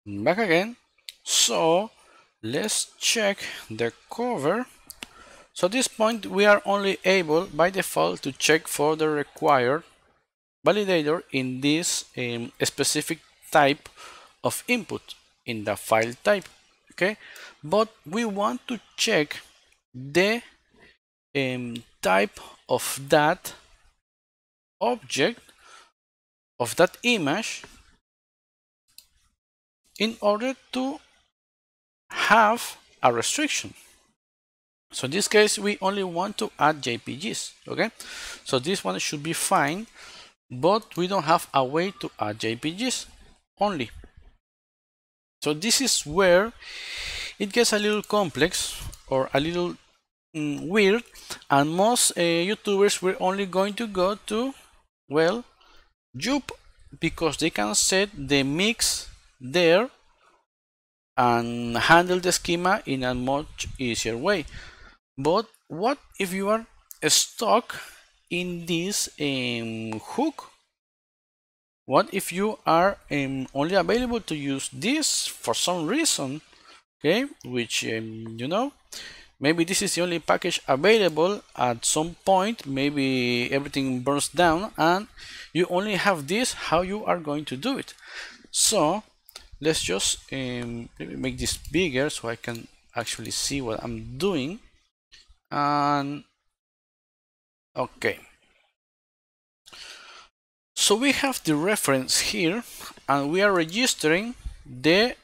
Back again. So let's check the cover. So at this point we are only able by default to check for the required validator in this specific type of input in the file type. Okay, but we want to check the type of that object, of that image, in order to have a restriction. So in this case we only want to add jpgs. Okay, so this one should be fine, but we don't have a way to add jpgs only. So this is where it gets a little complex or a little weird, and most YouTubers were only going to go to, well, jup, because they can set the mix there and handle the schema in a much easier way. But what if you are stuck in this hook? What if you are only available to use this for some reason? Okay, which you know, maybe this is the only package available at some point. Maybe everything burns down and you only have this. How you are going to do it? So let's just make this bigger so I can actually see what I'm doing. And okay, so we have the reference here and we are registering the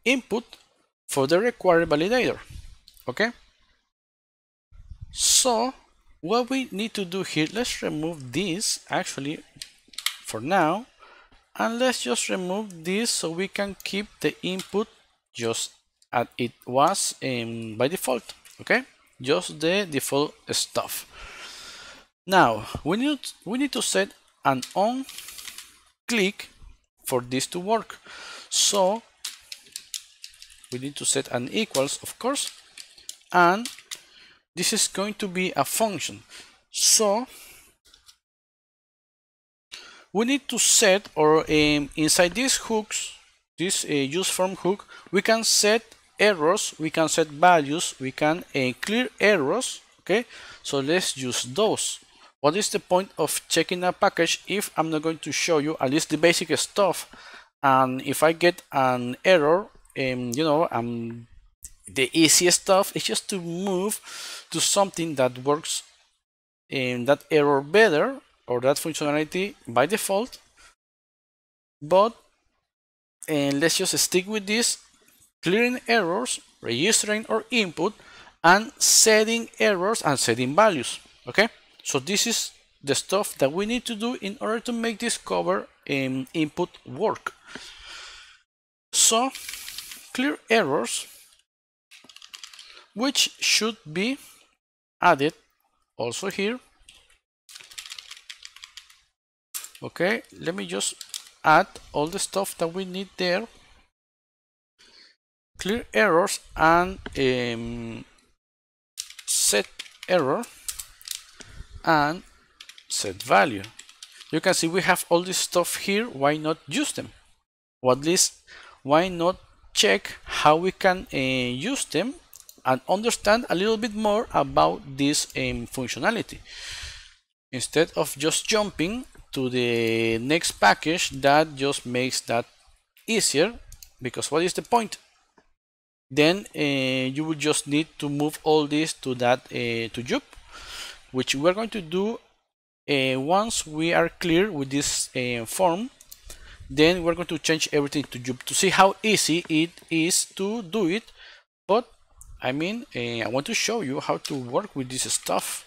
input for the required validator. Okay, so what we need to do here, let's remove this actually for now, and let's just remove this so we can keep the input just as it was by default. Okay, just the default stuff. Now we need to set an on click for this to work. So we need to set an equals, of course, and this is going to be a function. So we need to set, or inside these hooks, this use from hook, we can set errors, we can set values, we can clear errors. Okay, so let's use those. What is the point of checking a package if I'm not going to show you at least the basic stuff? And if I get an error, you know, the easiest stuff is just to move to something that works in that error better, or that functionality by default. But let's just stick with this: clearing errors, registering our input, and setting errors and setting values. Okay, so this is the stuff that we need to do in order to make this cover input work. So clear errors, which should be added also here. Okay, let me just add all the stuff that we need there. Clear errors and set error and set value. You can see we have all this stuff here. Why not use them? Or at least why not check how we can use them and understand a little bit more about this functionality, instead of just jumping to the next package that just makes that easier. Because what is the point? Then you will just need to move all this to that to jup, which we're going to do once we are clear with this form. Then we're going to change everything to jup to see how easy it is to do it. But I mean, I want to show you how to work with this stuff.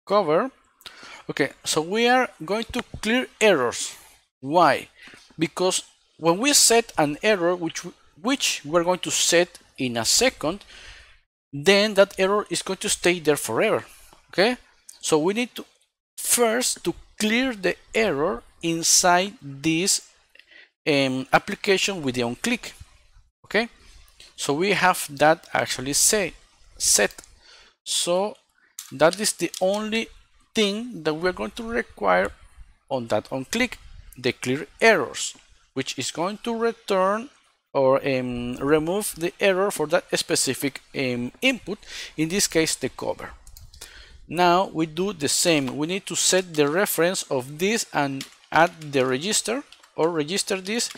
Cover. Okay, so we are going to clear errors. Why? Because when we set an error, which we're going to set in a second, then that error is going to stay there forever. Okay, so we need to first to clear the error inside this application with the on click. Okay, so we have that actually set. So that is the only thing that we're going to require on that on click. declare errors, which is going to return or remove the error for that specific input, in this case the cover. Now we do the same. We need to set the reference of this and add the register or register this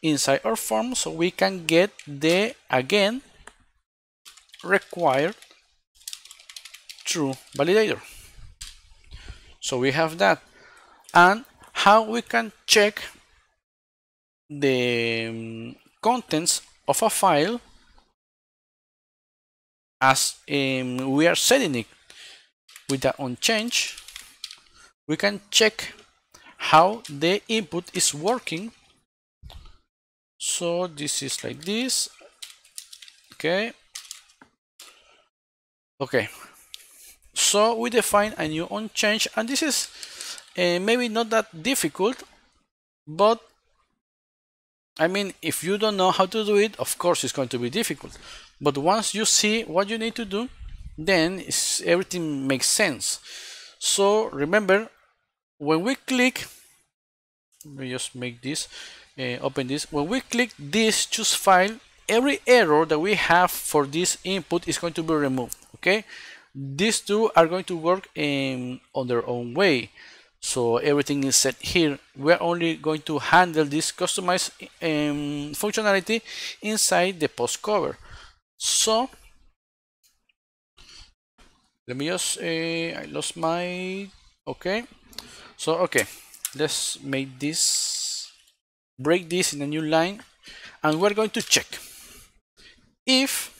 inside our form so we can get the, again, required true validator. So we have that. And how we can check the contents of a file as we are setting it with the onChange, we can check how the input is working. So this is like this. Okay. So we define a new onChange, and this is maybe not that difficult, but I mean, if you don't know how to do it, of course it's going to be difficult. But once you see what you need to do, then everything makes sense. So remember, when we click, let me just make this, open this. When we click this choose file, every error that we have for this input is going to be removed. Okay, these two are going to work on their own way. So everything is set here. We're only going to handle this customized functionality inside the post cover. So let me just I lost my so let's make this, break this in a new line, and we're going to check if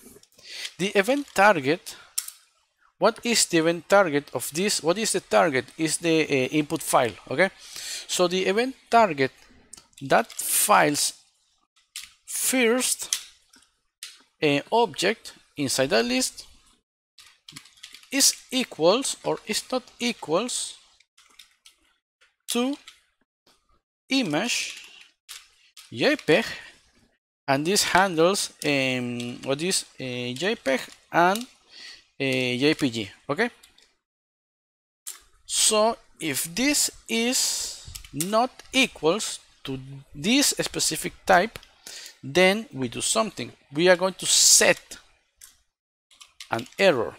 the event target, what is the event target of this? What is the target? Is the input file. Okay, so the event target that files first object inside that list is equals or is not equals to image JPEG, and this handles what is JPEG and JPG. Okay, so if this is not equals to this specific type, then we do something. We are going to set an error,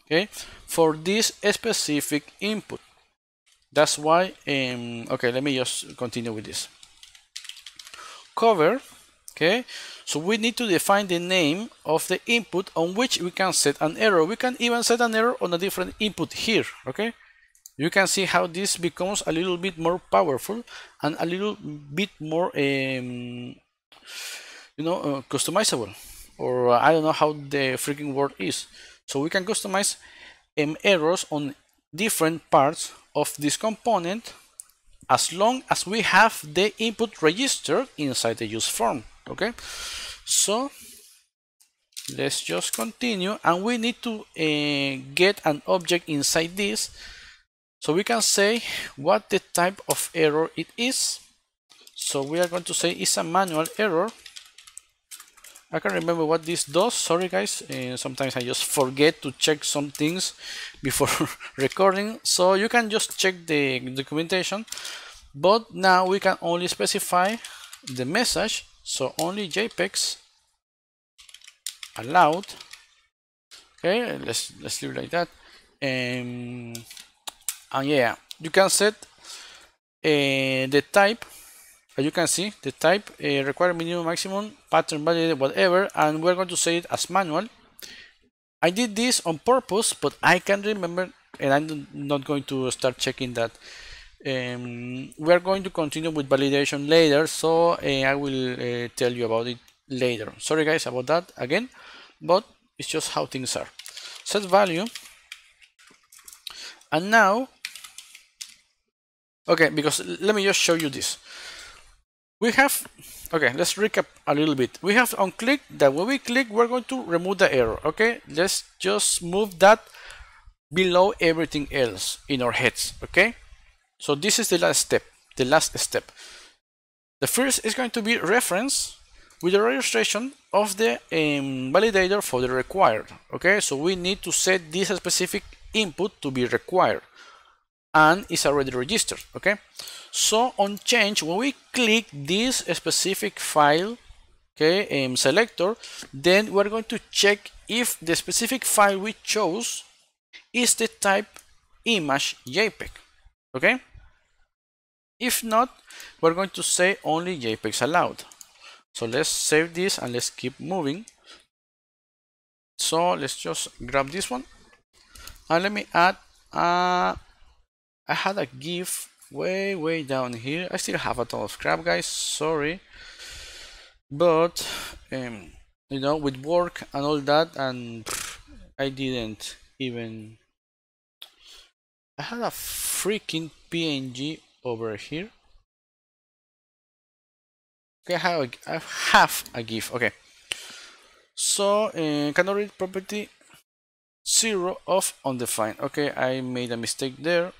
okay, for this specific input. That's why okay, let me just continue with this cover. Okay, so we need to define the name of the input on which we can set an error. We can even set an error on a different input here. Okay, you can see how this becomes a little bit more powerful and a little bit more customizable, or I don't know how the freaking word is. So we can customize errors on different parts of this component as long as we have the input registered inside the use form. Okay, so let's just continue, and we need to get an object inside this so we can say what the type of error it is. So we are going to say it's a manual error. I can't remember what this does, sorry guys, sometimes I just forget to check some things before recording, so you can just check the documentation. But now we can only specify the message, so only JPEGs allowed. Okay, let's leave it like that. And yeah, you can set the type. As you can see, the type require minimum, maximum, pattern, value, whatever, and we're going to say it as manual. I did this on purpose, but I can't remember, and I'm not going to start checking that. We're going to continue with validation later, so I will tell you about it later. Sorry guys about that again, but it's just how things are. Set value, and now, okay, because let me just show you this. We have, okay, let's recap a little bit. We have on click that when we click, we're going to remove the error. Okay, let's just move that below everything else in our heads. Okay, so this is the last step. The first is going to be reference with the registration of the validator for the required. Okay, so we need to set this specific input to be required. and it's already registered. Okay, so on change, when we click this specific file, okay, selector, then we're going to check if the specific file we chose is the type image JPEG. Okay, if not, we're going to say only JPEGs allowed. So let's save this and let's keep moving. So let's just grab this one and let me add I had a GIF way down here. I still have a ton of crap, guys, sorry, but you know, with work and all that, and I didn't even, I had a freaking PNG over here. Okay, I have a GIF. Okay, so cannot read property 0 of undefined. Okay, I made a mistake there.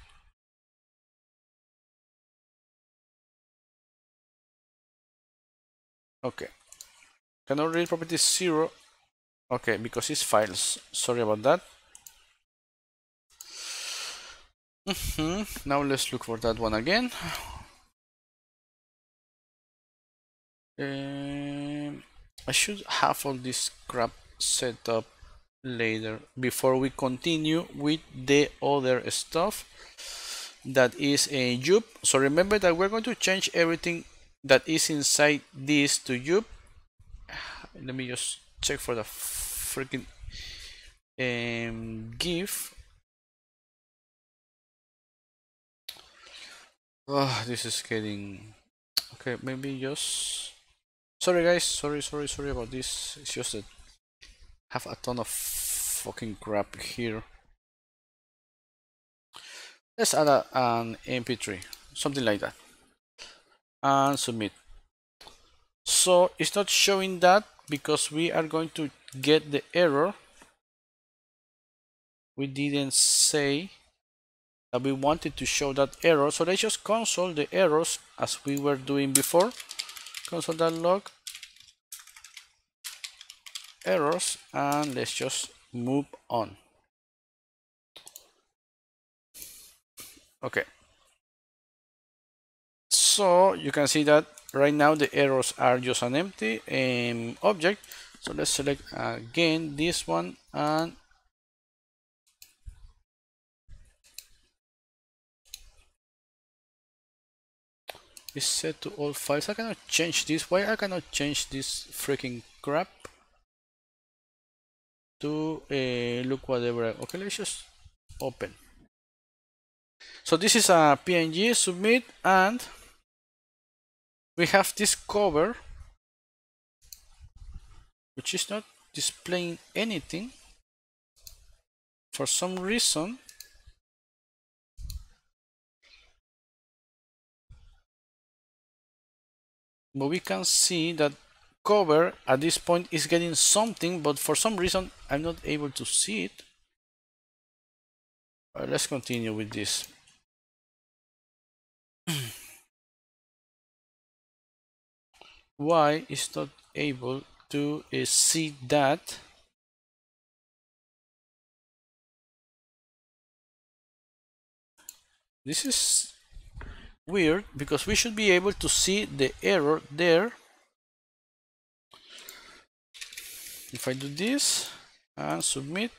Okay, cannot read property 0. Okay, because it's files. Sorry about that. Now let's look for that one again. I should have all this crap set up later before we continue with the other stuff that is a jup. So remember that we're going to change everything that is inside this to jup. Let me just check for the freaking GIF. Oh, this is getting okay. Maybe just sorry guys, sorry about this. It's just that I have a ton of fucking crap here. Let's add an MP3, something like that, and submit. So it's not showing that because we are going to get the error. We didn't say that we wanted to show that error, so let's just console the errors as we were doing before. Console.log errors, and let's just move on. Okay, so you can see that right now the errors are just an empty object. So let's select again this one, and it's set to all files. I cannot change this. Why I cannot change this freaking crap to look whatever? Okay, let's just open. So this is a PNG, submit, and we have this cover which is not displaying anything for some reason. But we can see that cover at this point is getting something, but for some reason I'm not able to see it. Let's continue with this. Why is not able to see that? This is weird because we should be able to see the error there. If I do this and submit,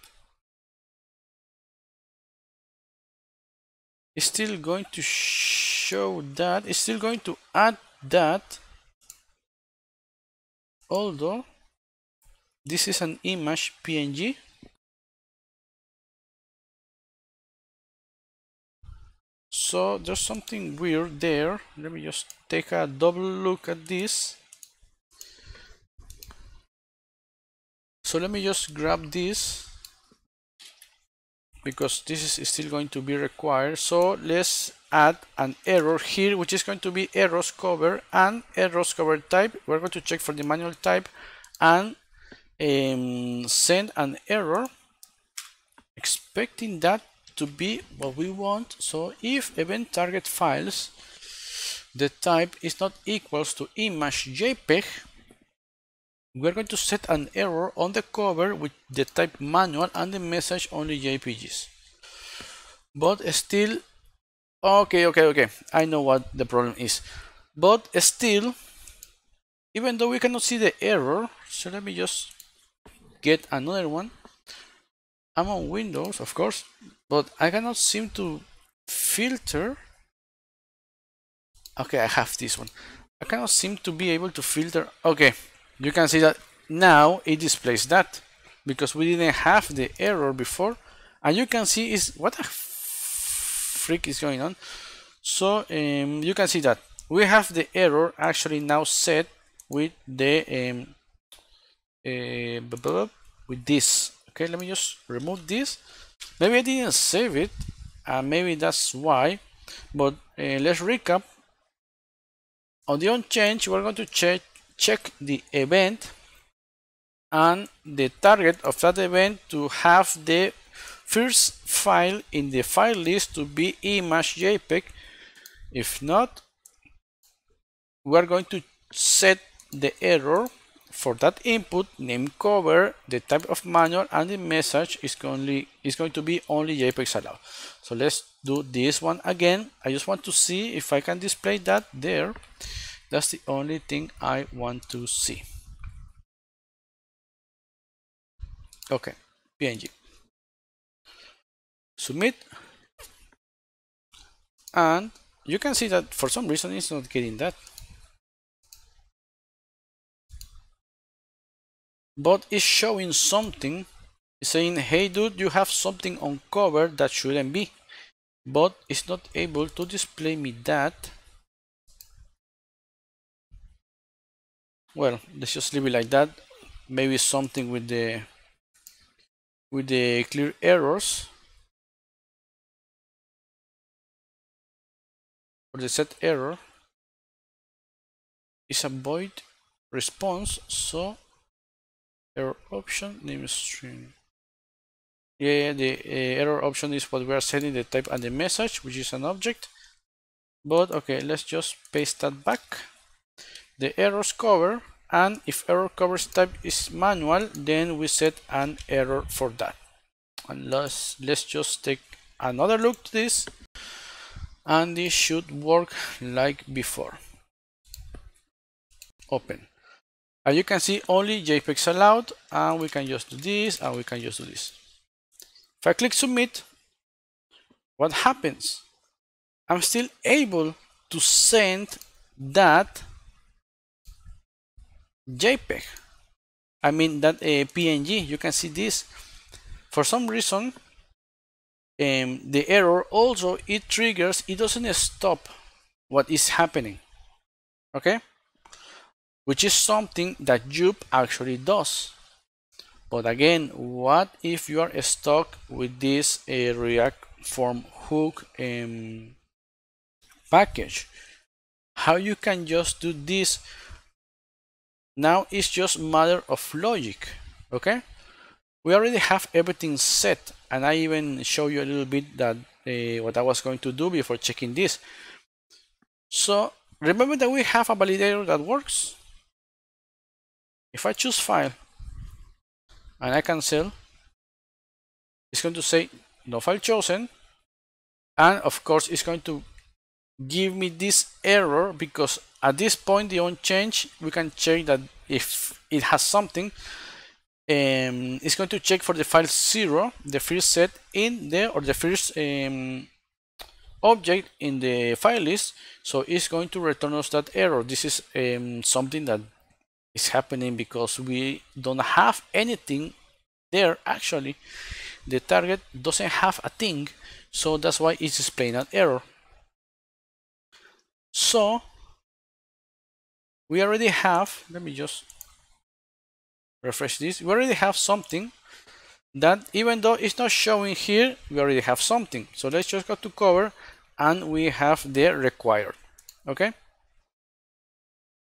it's still going to show that, it's still going to add that, although this is an image PNG. So there's something weird there. Let me just take a double look at this. So let me just grab this because this is still going to be required. So let's add an error here, which is going to be errors cover and errors cover type. We're going to check for the manual type and send an error, expecting that to be what we want. So if event target files, the type is not equals to image JPEG, we're going to set an error on the cover with the type manual and the message only JPGs. But still Okay. I know what the problem is. But still, even though we cannot see the error, so let me just get another one. I'm on Windows, of course, but I cannot seem to filter. Okay, I have this one. I cannot seem to be able to filter. Okay, you can see that now it displays that because we didn't have the error before, and you can see is what the freak is going on. So you can see that we have the error actually now set with the with this. Okay, let me just remove this. Maybe I didn't save it, and maybe that's why. But let's recap. On the onChange, we're going to check the event and the target of that event to have the first file in the file list to be image JPEG. If not, we're going to set the error for that input, name cover, the type of manual, and the message is going to be only JPEGs allowed. So let's do this one again. I just want to see if I can display that there. That's the only thing I want to see. Okay, PNG. Submit. And you can see that for some reason it's not getting that. But it's showing something. It's saying, hey dude, you have something on cover that shouldn't be. But it's not able to display me that. Well, let's just leave it like that. Maybe something with the clear errors or the set error is a void response. So error option name string. Yeah, the error option is what we are setting the type and the message, which is an object. But okay, let's just paste that back. The errors cover, and if error covers type is manual, then we set an error for that. And let's just take another look at this, and this should work like before. Open. And you can see only JPEGs allowed, and we can just do this, and we can just do this. If I click submit, what happens? I'm still able to send that JPEG. I mean that PNG. You can see this. For some reason, the error also it triggers. It doesn't stop what is happening. Okay, which is something that Jup actually does. But again, what if you are stuck with this React form hook package? How you can just do this? Now it's just matter of logic. Okay, we already have everything set, and I even show you a little bit that what I was going to do before checking this. So remember that we have a validator that works. If I choose file and I cancel, it's going to say no file chosen, and of course it's going to give me this error because at this point the onChange we can check that if it has something. It's going to check for the file 0, the first set in there, or the first object in the file list. So it's going to return us that error. This is something that is happening because we don't have anything there. Actually, the target doesn't have a thing, so that's why it's displaying an error. So we already have, let me just refresh this. We already have something that even though it's not showing here, we already have something. So let's just go to cover, and we have the required. Okay,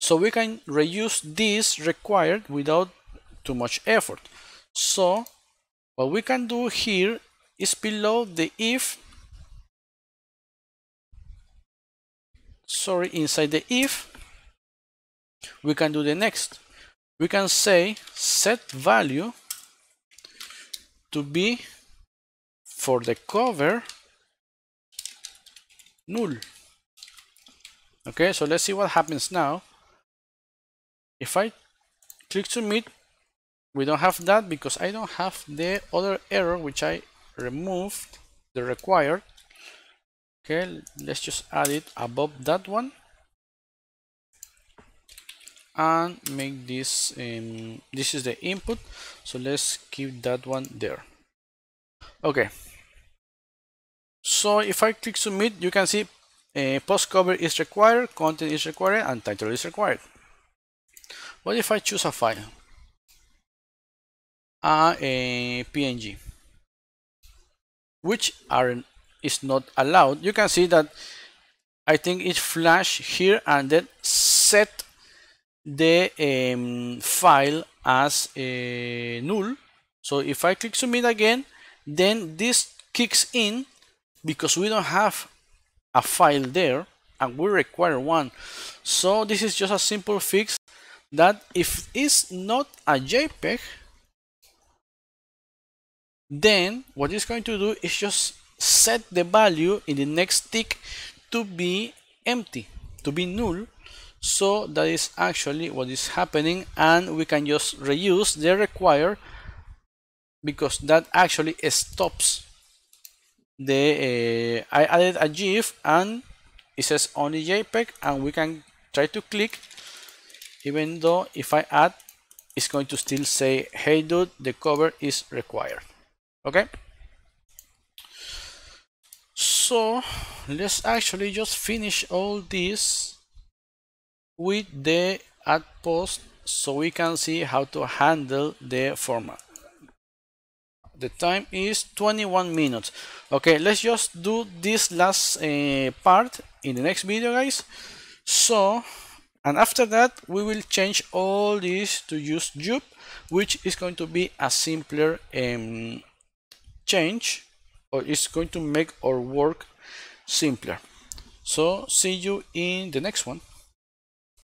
so we can reuse this required without too much effort. So what we can do here is below the if, inside the if, we can do the next. We can say set value to be for the cover null. Okay, so let's see what happens now. If I click submit, we don't have that because I don't have the other error which I removed, the required. Okay, let's just add it above that one and make this this is the input, so let's keep that one there. Okay, so if I click submit, you can see post cover is required, content is required, and title is required. What if I choose a file, a PNG, which is not allowed? You can see that I think it flash here and then set the file as null. So if I click submit again, then this kicks in because we don't have a file there and we require one. So this is just a simple fix that if it's not a JPEG, then what it's going to do is just set the value in the next tick to be empty, to be null. So that is actually what is happening, and we can just reuse the require because that actually stops the I added a GIF and it says only JPEG, and we can try to click, even though if I add, it's going to still say, hey dude, the cover is required. Okay, so let's actually just finish all this with the add post so we can see how to handle the format. The time is 21 minutes. Okay, let's just do this last part in the next video, guys. So, and after that we will change all this to use jup, which is going to be a simpler change, or it's going to make our work simpler. So see you in the next one.